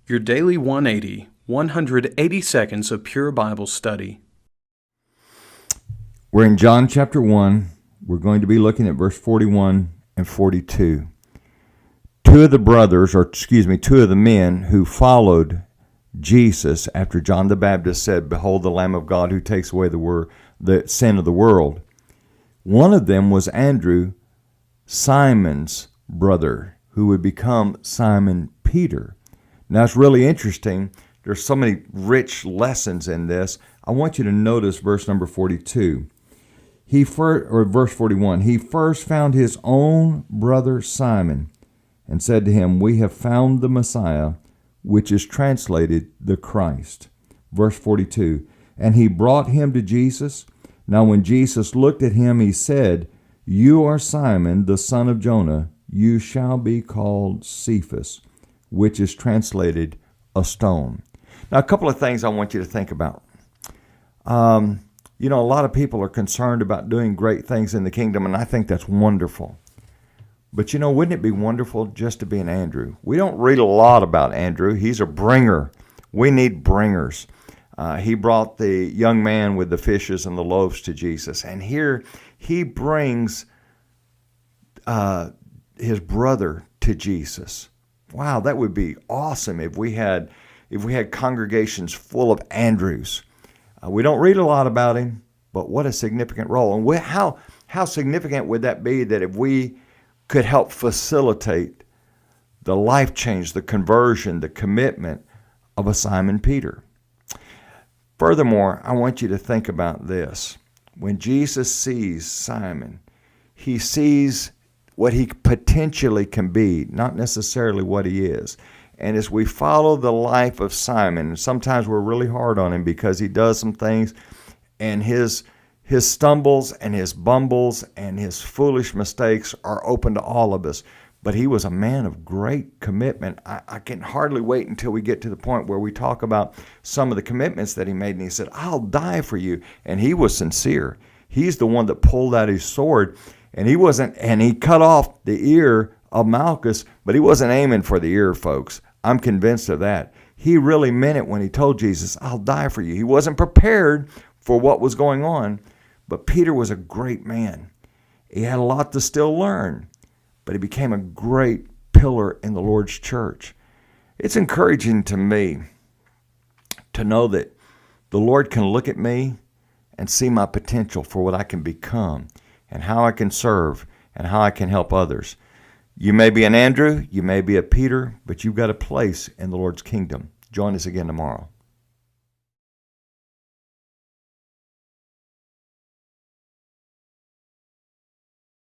Your Daily 180, 180 seconds of pure Bible study. We're in John chapter 1. We're going to be looking at verse 41 and 42. Two of the men who followed Jesus after John the Baptist said, "Behold the Lamb of God who takes away the sin of the world." One of them was Andrew, Simon's brother, who would become Simon Peter. Now, it's really interesting. There's so many rich lessons in this. I want you to notice verse number 42. Verse 41. He first found his own brother Simon and said to him, "We have found the Messiah," which is translated the Christ. Verse 42. And he brought him to Jesus. Now when Jesus looked at him, he said, "You are Simon, the son of Jonah. You shall be called Cephas," which is translated a stone. Now, a couple of things I want you to think about. A lot of people are concerned about doing great things in the kingdom, and I think that's wonderful. But, wouldn't it be wonderful just to be an Andrew? We don't read a lot about Andrew. He's a bringer. We need bringers. He brought the young man with the fishes and the loaves to Jesus, and here he brings his brother to Jesus. Wow, that would be awesome if we had congregations full of Andrews. We don't read a lot about him, but what a significant role. And how significant would that be that if we could help facilitate the life change, the conversion, the commitment of a Simon Peter? Furthermore, I want you to think about this. When Jesus sees Simon, he sees what he potentially can be, not necessarily what he is. And as we follow the life of Simon, sometimes we're really hard on him because he does some things, and his stumbles and his bumbles and his foolish mistakes are open to all of us. But he was a man of great commitment. I can hardly wait until we get to the point where we talk about some of the commitments that he made. And he said, "I'll die for you." And he was sincere. He's the one that pulled out his sword. And he cut off the ear of Malchus, but he wasn't aiming for the ear, folks. I'm convinced of that. He really meant it when he told Jesus, "I'll die for you." He wasn't prepared for what was going on, but Peter was a great man. He had a lot to still learn, but he became a great pillar in the Lord's church. It's encouraging to me to know that the Lord can look at me and see my potential for what I can become and how I can serve and how I can help others. You may be an Andrew, you may be a Peter, but you've got a place in the Lord's kingdom. Join us again tomorrow.